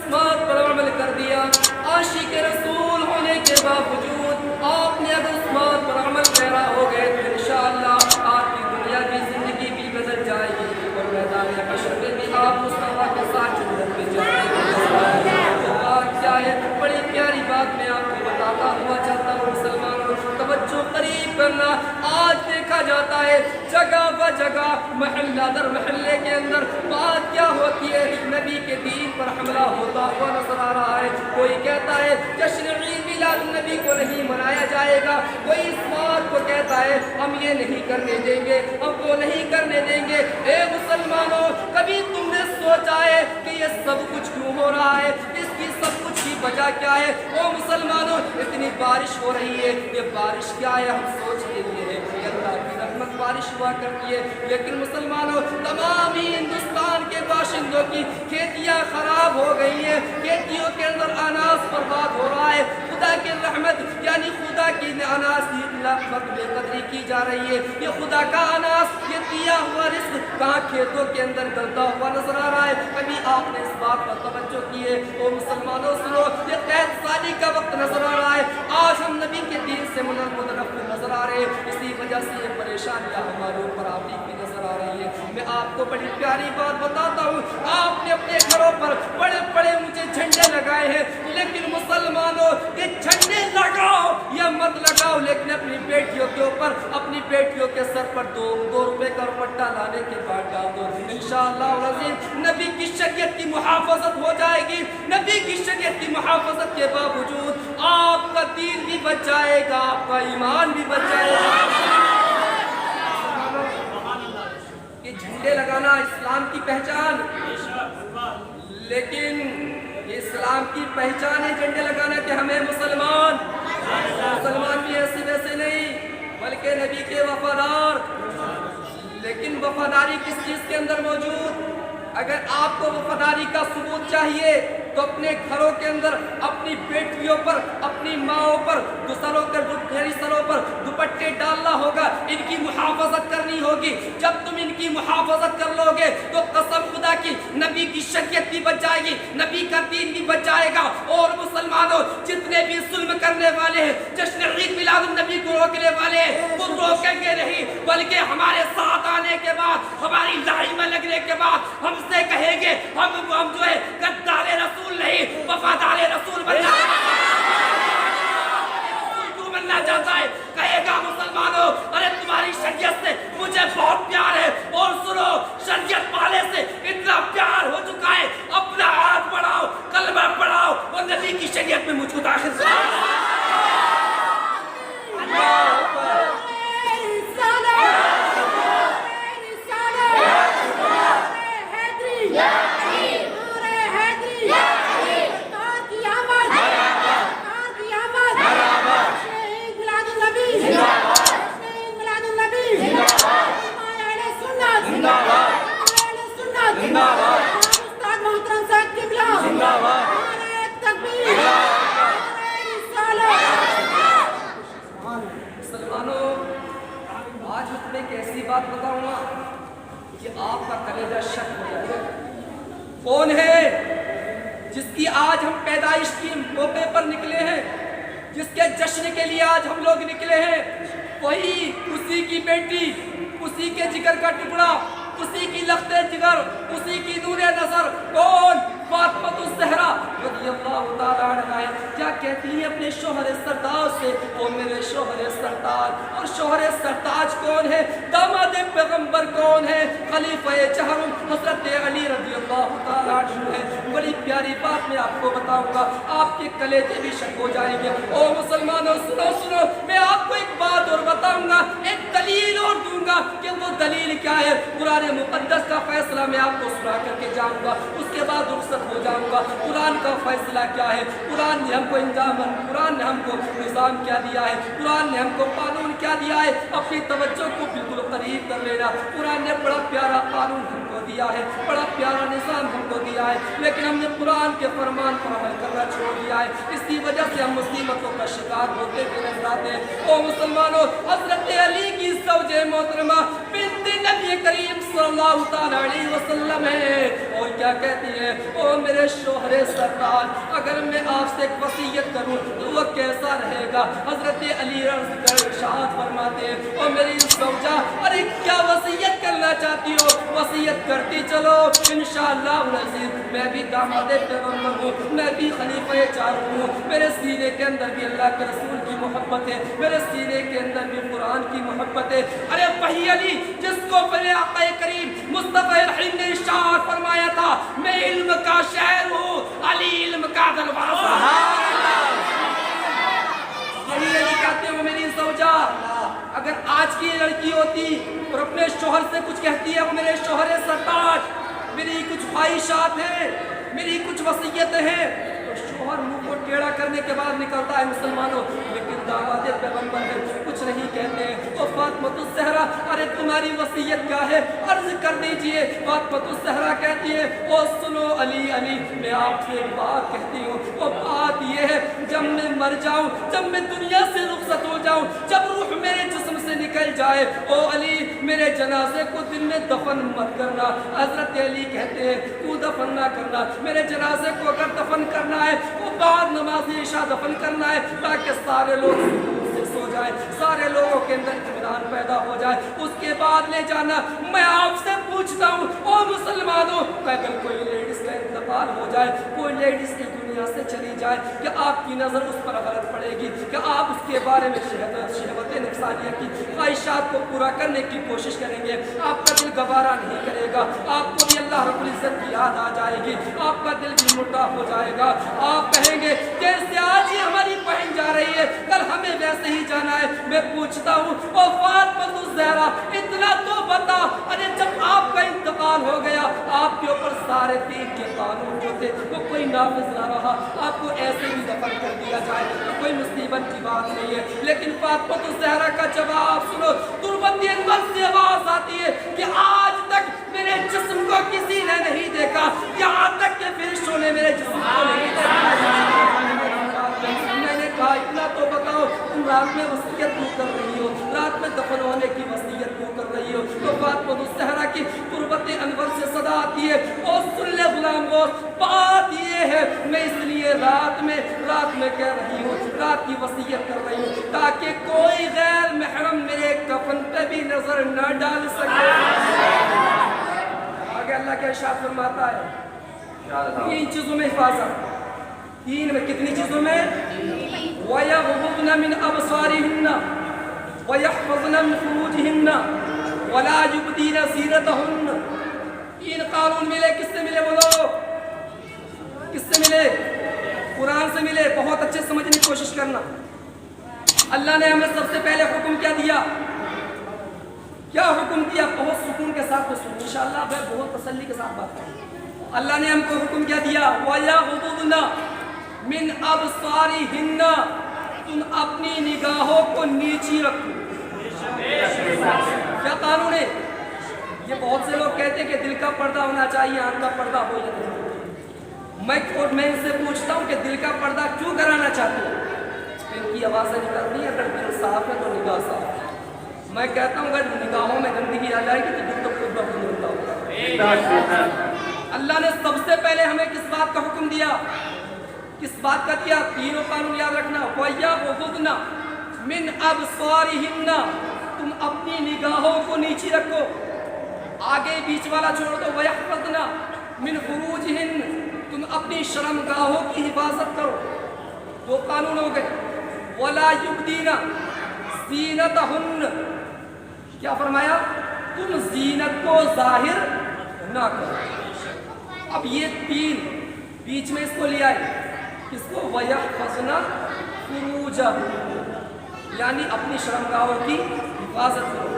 اسمات پر عمل کر دیا، عاشق رسول ہونے کے باوجود آپ نے اگر اسمات پر عمل پیرا ہو گئے تو انشاءاللہ آپ کی دنیا کی زندگی بھی بدل جائے گی اور میدان حشر میں بھی آپ مصطفیٰ کے ساتھ جنت میں جائیں گے۔ تو بات کیا ہے؟ بڑی پیاری بات میں آپ کو بتاتا ہوا چاہتا ہوں مسلمانوں، توجہ قریب کرنا۔ آج دیکھا جاتا ہے جگہ و جگہ، محلہ در محلے کے اندر بات کیا ہوتی ہے؟ نبی کے دین پر حملہ ہوتا ہوا نظر آ رہا ہے۔ کوئی کہتا ہے جشن عید میلاد النبی کو نہیں منایا جائے گا، کوئی اس بات کو کہتا ہے ہم یہ نہیں کرنے دیں گے، ہم وہ نہیں کرنے دیں گے۔ اے مسلمانوں، کبھی تم نے سوچا ہے کہ یہ سب کچھ کیوں ہو رہا ہے؟ اس کی سب کچھ کی وجہ کیا ہے؟ او مسلمانوں، اتنی بارش ہو رہی ہے، یہ بارش کیا ہے؟ ہم سوچتے ہیں کہ اللہ کی رحمت بارش ہوا کرتی ہے، لیکن مسلمانوں تمام ہی ہندوستان کے باشندوں کی کھیتیاں خراب ہو گئی ہیں، کھیتیوں کے اندر اناج برباد ہو رہا ہے۔ خدا کی رحمت یعنی خدا کی اناج کی بے قدری کی جا رہی ہے۔ یہ خدا کا اناج، یہ دیا ہوا رزق کہاں کھیتوں کے اندر گلتا ہوا نظر آ رہا ہے؟ کبھی آپ نے اس بات پر توجہ کی ہے؟ او مسلمانوں سنو، یہ قحط سالی کا وقت نظر آ رہا ہے، آج ہم نبی کے دین سے متنفر نظر آ رہے ہیں، اسی وجہ سے یہ پریشانیاں ہمارے اوپر آتی بھی نظر آ رہی ہے۔ میں آپ کو بڑی پیاری بات بتاتا ہوں، آپ نے اپنے گھروں پر بڑے بڑے مجھے جھنڈے لگائے ہیں، لیکن مسلمانوں یہ جھنڈے لگاؤ یا مت لگاؤ، لیکن اپنی بیٹیوں کے اوپر، اپنی بیٹیوں کے سر پر دو روپے کا روپٹہ لانے کے بعد ڈال دو، انشاءاللہ العظیم نبی کی شریعت کی محافظت ہو جائے گی۔ نبی کی شریعت کی محافظت کے باوجود آپ کا دین بھی بچ جائے گا، آپ کا ایمان بھی بچ جائے گا۔ یہ جھنڈے لگانا اسلام کی پہچان، لیکن اسلام کی پہچان ہے جھنڈے لگانا کہ ہمیں مسلمان بھی ایسے ویسے نہیں بلکہ نبی کے وفادار۔ لیکن وفاداری کس چیز کے اندر موجود؟ اگر آپ کو وفاداری کا ثبوت چاہیے تو اپنے گھروں کے اندر اپنی بیٹیوں پر، اپنی ماؤں پر، سروں پر دوپٹے ڈالنا ہوگا، ان کی محافظت کرنی ہوگی۔ جب تم ان کی محافظت کر لو گے تو قسم خدا کی نبی کی شریعت بھی بچ جائے گی، نبی کا دین بھی بچ جائے گا۔ اور مسلمانوں جتنے بھی ظلم کرنے والے ہیں، جشن عید میلاد النبی کو روکنے والے ہیں، وہ روکیں گے نہیں بلکہ ہمارے ساتھ آنے کے بعد، ہماری لڑائی میں لگنے کے بعد ہم سے کہیں گے ہم جو ہے غدار رسول نہیں، وفادار رسول بننا بننا چاہتا ہے۔ کہے گا مسلمانوں ارے تمہاری شریعت سے مجھے بہت پیار ہے، اور سنو شریعت والے سے اتنا پیار ہو چکا ہے، اپنا ہاتھ بڑھاؤ، کلمہ پڑھاؤ اور نبی کی شریعت میں مجھ کو داخل کرو۔ مسلمانوں آج میں تمہیں ایک ایسی بات بتاؤں گا کہ آپ کا کلیجہ شک ہو جائے گا۔ کون ہے جس کی آج ہم پیدائش کی موقع پر نکلے ہیں، جس کے جشن کے لیے آج ہم لوگ نکلے ہیں؟ وہی اسی کی بیٹی، اسی کے جگر کا ٹکڑا، اسی کی لخت جگر، اسی کی نور نظر، کون؟ فاطمہ الزہرا رضی اللہ تعالیٰ عنہا ہے۔ کیا کہتی ہیں اپنے شوہر سرتاج سے؟ او میرے شوہر سرتاج۔ اور شوہر سرتاج کون ہے؟ داماد پیغمبر کون ہے؟ خلیفہ چہرم حضرت علی رضی اللہ تعالیٰ عنہ ہے۔ بڑی پیاری بات میں آپ کو بتاؤں گا، آپ کے کلیجے بھی شک ہو جائیں گے۔ او مسلمانوں سنو، میں آپ کو ایک بات اور بتاؤں گا، ایک دلیل اور دوں گا کہ وہ دلیل کیا ہے۔ قرآن مقدس کا فیصلہ میں آپ کو سنا کر کے جاؤں گا، اس کے بعد رخصت ہو جاؤں گا۔ قرآن کا فیصلہ کیا ہے؟ قرآن نے ہم کو قرآن نے ہم کو نظام کیا دیا ہے، قرآن نے ہم کو قانون کیا دیا ہے۔ اپنی توجہ کو بالکل قریب کر لینا۔ قرآن نے بڑا پیارا قانون ہم کو دیا ہے، بڑا پیارا نظام ہم کو دیا ہے، لیکن ہم نے قرآن کے فرمان پر عمل کرنا چھوڑ دیا ہے۔ اس کی وجہ سے ہم مصیبتوں کا شکار ہوتے ہوئے نظر آتے ہیں۔ او مسلمانوں، حضرت علی کی زوجہ محترمہ بنت میرے نبی کریم صلی اللہ تعالیٰ علیہ وسلم ہے اور کیا کہتی ہے، او میرے شوہر سرکار اگر میں آپ سے ایک وصیت کروں تو وہ کیسا رہے گا؟ حضرت علی رضی اللہ عنہ ارشاد فرماتے ہیں، او میری زوجہ ارے کیا وصیت کرنا چاہتی ہو؟ وصیت کرتی چلو، انشاءاللہ العزیز میں بھی داماد پیغمبر ہوں، میں بھی خلیفہ چاروں ہوں، میرے سینے کے اندر بھی اللہ کے رسول کی محبت ہے، میرے سینے کے اندر بھی قرآن کی محبت ہے۔ ارے وہی علی جس کو میرے آقا کریم مصطفیٰ رحیم نے ارشاد فرمایا تھا میں علم کا شاعر ہوں، علی علم کا دروازہ۔ علی کہتے ہو میری زوجہ اگر آج کی لڑکی ہوتی اور اپنے شوہر سے کچھ کہتی ہے، وہ میرے شوہر سرتاج میری کچھ خواہشات ہیں، میری کچھ وصیتیں ہیں، تو شوہر منہ کو ٹیڑھا کرنے کے بعد نکلتا ہے مسلمانوں، لیکن داماد پیغمبر ہے کچھ نہیں کہتے ہیں۔ او فاطمہ الزہرا ارے تمہاری وصیت کیا ہے؟ عرض کر دیجئے۔ فاطمہ الزہرا کہتی ہے، او سنو علی میں آپ سے ایک بات کہتی ہوں، وہ بات یہ ہے جب میں مر جاؤں، جب میں دنیا سے رخصت ہو جاؤں، جب روح میرے جسم سے نکل جائے، او علی میرے جنازے کو دن میں دفن مت کرنا۔ حضرت علی کہتے ہیں تو دفن نہ کرنا، میرے جنازے کو اگر دفن کرنا ہے وہ بعد نماز عشاء دفن کرنا ہے تاکہ سارے لوگ سے سو جائے، سارے لوگوں کے اندر اطمینان پیدا ہو جائے، اس کے بعد لے جانا۔ میں آپ سے پوچھتا ہوں او مسلمانوں، اگر کوئی لیڈیز کا انتقال ہو جائے، کوئی لیڈیز کی دنیا سے چلی جائے، کہ آپ کی نظر اس پر غلط پڑے گی کہ آپ اس کے بارے میں شہوت نفسانیہ کی خواہشات کو پورا کرنے کی کوشش کریں گے، آپ کا دل گوارا نہیں کرے گا، آپ کو بھی اللہ رب العزت کی یاد آ جائے گی، آپ کا دل بھی مردہ ہو جائے گا، آپ کہیں گے جیسے آج ہی ہماری بہن جا رہی ہے کل ہمیں ویسے ہی جانا ہے۔ میں پوچھتا ہوں او فاطمہ الزہرا اتنا تو بتا، ارے جب آپ کا انتقال ہو گیا آپ کے اوپر سارے دین کے قانون جو تھے وہ کوئی نافذ نہ رہا، آپ کو ایسے ہی دفن کر دیا جائے تو کوئی مصیبت کی بات نہیں ہے، لیکن فاطمہ الزہرا کا جواب سنو، تربت انور سے آواز آتی ہے کہ آج تک میرے جسم کو کسی نے نہیں دیکھا، یہاں تک کہ فرشتوں نے میرے جسم کو نہیں دیکھا۔ میں نے کہا اتنا تو بتاؤ تم رات میں وصیت کیوں کر رہی ہو، رات میں دفن ہونے کی وصیت کیوں کر رہی ہو؟ تو فاطمہ الزہرا کی تربت انور سے صدا آتی ہے، او سن لے غلام غوث، بات یہ ہے میں اس لیے رات میں کہہ رہی ہوں، رات کی وصیت کر رہی ہوں تاکہ کوئی غیر محرم میرے کفن پہ بھی نظر نہ ڈال سکے۔ آگے اللہ کے ارشاد فرماتا ہے تین چیزوں میں حفاظت، تین میں کتنی چیزوں میں؟ وَيَغْضُضْنَ مِنْ أَبْصَارِهِنَّ وَيَحْفَظْنَ مِنْ فُرُوجِهِنَّ وَلَا يُبْدِينَ زِينَتَهُنَّ۔ تین قانون ملے، کس سے ملے بولو؟ کس سے ملے؟ قرآن سے ملے۔ بہت اچھے سمجھنے کی کوشش کرنا۔ اللہ نے ہمیں سب سے پہلے حکم کیا دیا؟ کیا حکم دیا؟ بہت سکون کے ساتھ سنو، انشاءاللہ میں بہت تسلی کے ساتھ بات کروں۔ اللہ نے ہم کو حکم کیا دیا؟ وَيَغْضُضْنَ مِنْ أَبْصَارِهِنَّ، تم اپنی نگاہوں کو نیچی رکھو۔ کیا قانون ہے؟ یہ بہت سے لوگ کہتے ہیں کہ دل کا پردہ ہونا چاہیے، آنکھ کا پردہ ہو یا نہیں۔ میں ان سے پوچھتا ہوں کہ دل کا پردہ کیوں کرانا چاہتے ہیں؟ ان کی آوازیں نکلتی ہیں اگر دل صاف ہے تو نگاہ صاف ہے۔ میں کہتا ہوں اگر نگاہوں میں گندگی آ جائے گی تو دل تو خود بخود ہوتا ہوگا۔ اللہ نے سب سے پہلے ہمیں کس بات کا حکم دیا؟ کس بات کا دیا؟ تینوں قانون یاد رکھنا۔ وَيَغْضُضْنَ مِنْ أَبْصَارِهِنَّ، تم اپنی نگاہوں کو نیچی رکھو، آگے بیچ والا چھوڑ دو۔ وَيَحْفَظْنَ مِنْ فُرُوجِهِنَّ، تم اپنی شرمگاہوں کی حفاظت کرو۔ دو قانون ہو گئے۔ وَلَا يُبْدِينَ زِينَتَهُنَّ، کیا فرمایا؟ تم زینت کو ظاہر نہ کرو۔ اب یہ تین بیچ میں اس کو لے آئے، اس کو وَيَحْفَظْنَ فُرُوجَهُنَّ، یعنی اپنی شرمگاہوں کی حفاظت کرو۔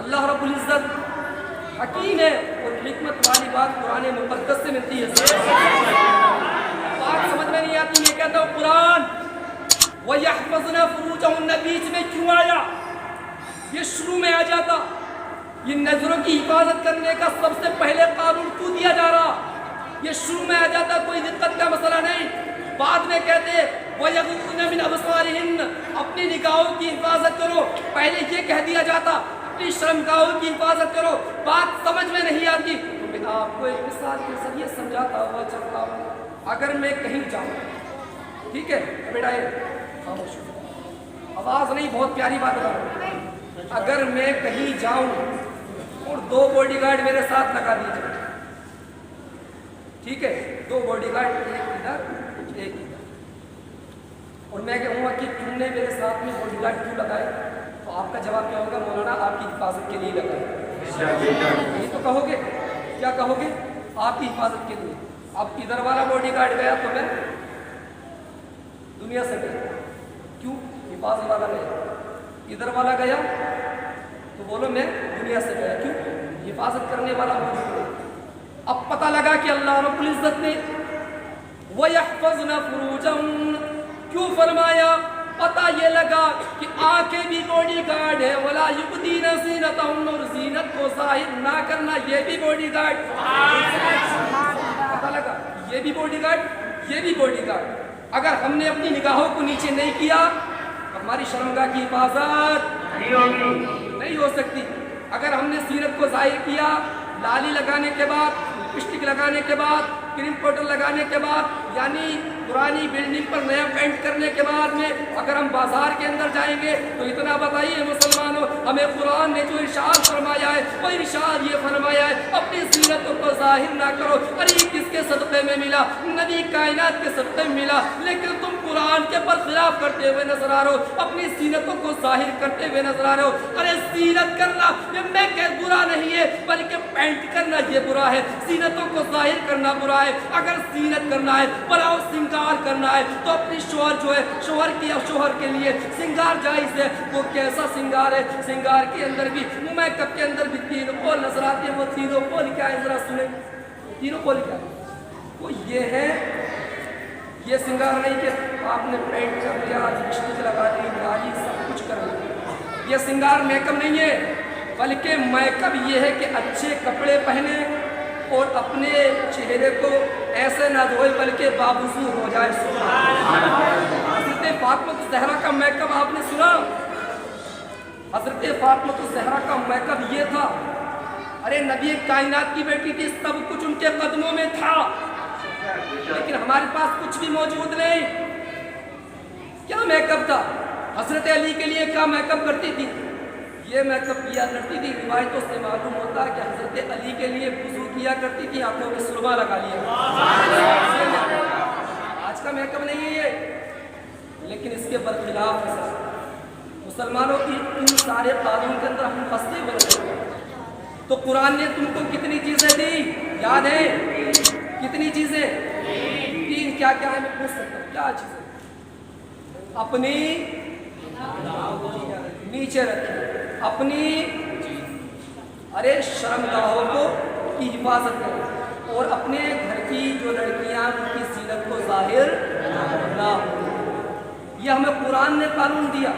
اللہ رب العزت حکیم ہے اور حکمت والی بات قرآن مقدس سے ملتی ہے۔ بات سمجھ میں نہیں آتی، میں کہتا ہوں قرآن وَيَحْفَظْنَ فُرُوجَهُنَّ بیچ میں کیوں آیا؟ یہ شروع میں آ جاتا، یہ نظروں کی حفاظت کرنے کا سب سے پہلے قانون کیوں دیا جا رہا؟ یہ شروع میں آ جاتا، کوئی دقت کا مسئلہ نہیں۔ بعد میں کہتے وَيَغْضُضْنَ مِنْ أَبْصَارِهِنَّ، اپنی نگاہوں کی حفاظت کرو، پہلے یہ کہہ دیا جاتا اپنی شرمگاہوں کی حفاظت کرو. بات سمجھ میں نہیں آتی تو میں آپ کو ایک مثال کے ذریعے سمجھاتا ہوا چلتا ہوں. اگر میں کہیں جاؤں, ٹھیک ہے بیٹا خاموش ہو, آواز نہیں, بہت پیاری بات بتا رہا ہوں. اگر میں کہیں جاؤں اور 2 باڈی گارڈ میرے ساتھ لگا دیے جائیں, ٹھیک ہے, 2 باڈی گارڈ, ایک ادھر ایک ادھر, اور میں کہوں گا کہ تم نے میرے ساتھ میں باڈی گارڈ کیوں لگائے, تو آپ کا جواب کیا ہوگا؟ مولانا آپ کی حفاظت کے لیے لگائے. یہ تو کہو گے, کیا کہو گے؟ آپ کی حفاظت کے لیے. اب ادھر والا باڈی گارڈ گیا تو میں دنیا سے گیا, کیوں؟ حفاظت والا گیا. ادھر والا گیا تو بولو میں دنیا سے گیا, کیوں؟ حفاظت کرنے والا موجود ہے. اب پتہ لگا کہ اللہ رب العزت نے وَيَحْفَظْنَ فُرُوجَهُنَّ کیوں فرمایا؟ پتہ یہ لگا کہ آنکھیں بھی باڈی گارڈ ہے. وَلَا يُبْدِينَ زِينَتَهُنَّ, اور زینت کو ظاہر نہ کرنا, یہ بھی باڈی گارڈ. پتہ لگا یہ بھی باڈی گارڈ, یہ بھی باڈی گارڈ. اگر ہم نے اپنی نگاہوں کو نیچے نہیں کیا, ہماری شرمگاہ کی حفاظت نہیں ہو سکتی. اگر ہم نے زینت کو ظاہر کیا, لالی لگانے کے بعد, لپسٹک لگانے کے بعد, کریم پاؤڈر لگانے کے بعد, یعنی پرانی بلڈنگ پر نیا پینٹ کرنے کے بعد میں اگر ہم بازار کے اندر جائیں گے تو اتنا بتائیے مسلمانوں, ہمیں قرآن نے جو ارشاد فرمایا ہے وہ ارشاد یہ فرمایا ہے اپنی زینتوں کو ظاہر نہ کرو. ارے کس کے صدقے میں ملا؟ نبی کائنات کے صدقے میں ملا, لیکن تم قرآن کے برخلاف کرتے ہوئے نظر آ رہے ہو, اپنی زینتوں کو ظاہر کرتے ہوئے نظر آ رہے ہو. ارے زینت کرنا یہ میں کہ برا نہیں ہے, بلکہ پینٹ کرنا یہ برا ہے, زینتوں کو ظاہر کرنا برا ہے. اگر زینت کرنا ہے, بڑا سنگار کرنا ہے, تو اپنی شوہر جو ہے, شوہر کے لیے سنگار جائز ہے. وہ کیسا سنگار ہے؟ سنگار کے اندر بھی, میک اپ کے اندر بھی 3 قول نظر آتے ہیں. وہ 3 قول کیا ہے ذرا سنیں. 3 قول کیا ہے؟ وہ یہ ہے, یہ سنگار نہیں کہ آپ نے پینٹ کر لیا, لپسٹک لگا دی, لالی, سب کچھ کر لیا. یہ سنگار میک اپ نہیں ہے, بلکہ میک اپ یہ ہے کہ اچھے کپڑے پہنے اور اپنے چہرے کو ایسے نہ دھوئے بلکہ باوضو ہو جائے. حضرت فاطمہ الزہرا کا میک اپ آپ نے سنا؟ حضرت فاطمہ الزہرا کا میک اپ یہ تھا. ارے نبی کائنات کی بیٹی تھی, سب کچھ ان کے قدموں میں تھا, لیکن ہمارے پاس کچھ بھی موجود نہیں. کیا میک اپ تھا؟ حضرت علی کے لیے کیا میک اپ کرتی تھی؟ یہ میک اپ کیا کرتی تھی. روایتوں سے معلوم ہوتا ہے کہ حضرت علی کے لیے وضو کیا کرتی تھی, آنکھوں میں سرما لگا لیا. آج کا میک اپ نہیں ہے یہ, لیکن اس کے برخلاف ہے. مسلمانوں کی ان سارے قانون کے اندر ہم پھنستے ہوئے. تو قرآن نے تم کو کتنی چیزیں دی, یاد ہے کتنی چیزیں؟ 3. کیا کیا ہے میں پوچھ سکتا ہوں, کیا چیزیں؟ اپنی نیچے رکھیں, اپنی ارے شرمگاہوں کو کی حفاظت کریں, اور اپنے گھر کی جو لڑکیاں ان کی زینت کو ظاہر نہ ہو. یہ ہمیں قرآن نے قانون دیا,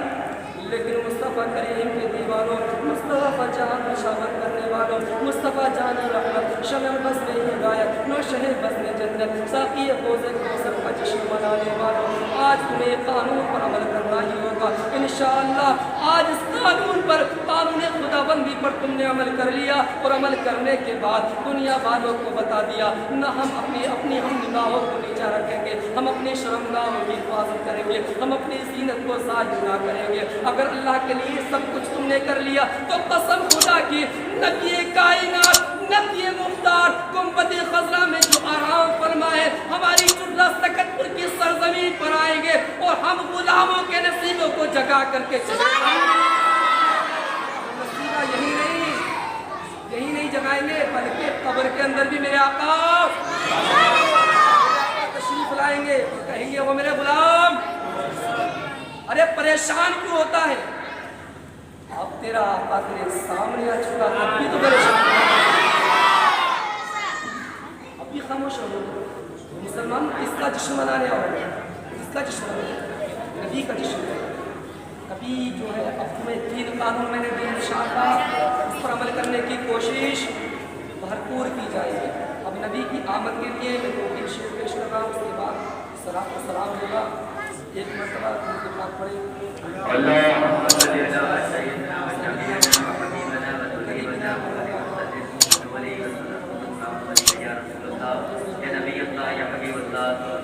لیکن مصطفیٰ کریم کے دیوانوں, مصطفیٰ جان مشاور کرنے والوں, مصطفیٰ جان رحمت, شمع بزم ہدایت, نوشہ بزم جنت, ساقی حوض کوثر کا جشن منانے والوں, آج تمہیں قانون پر عمل کرنا ہی ہوگا انشاءاللہ. آج اس قانون پر, قانون خدا بندی پر تم نے عمل کر لیا, اور عمل کرنے کے بعد دنیا والوں کو بتا دیا نہ ہم اپنی ہم نگاہوں کو نیچا رکھیں گے, ہم اپنی شرمگاہوں کی حفاظت کریں گے, ہم اپنی زینت کو ظاہر نہ کریں گے. اگر اللہ کے لیے سب کچھ تم نے کر لیا تو قسم خدا کی, نبی کائنات, نبی مختار, گنبد خضرا میں جو آرام فرمائے, ہماری چٹلا سکت پور کی سرزمین پر آئیں گے, اور ہم غلاموں کے نصیبوں کو جگا کر کے چلیں گے. نصیبہ یہی نہیں جگائیں گے, بلکہ قبر کے اندر بھی میرے آقا تشریف لائیں گے, کہیں گے وہ میرے غلام. ارے پریشان کیوں ہوتا ہے؟ اب تیرا آقا تیرے سامنے آ چکا, اب بھی تو پریشان, اب بھی خاموش ہو. مسلمان کس کا جشن منانے آؤ, کس کا جشن منانے؟ نبی کا جشن. ابھی جو ہے اب تمہیں 3 قانون میں نے دی انشاءاللہ, اس پر عمل کرنے کی کوشش بھرپور کی جائے گی. اب نبی کی آمد کے لیے میں 2 شعر پیش کر رہا ہوں, اس کے بعد صلاۃ و سلام ہوگا. ایک مرتبہ پڑھیں. على محمد وسلم ولي الصلاة والسلام عليك يا رسول الله يا نبي الله يا حبيب الله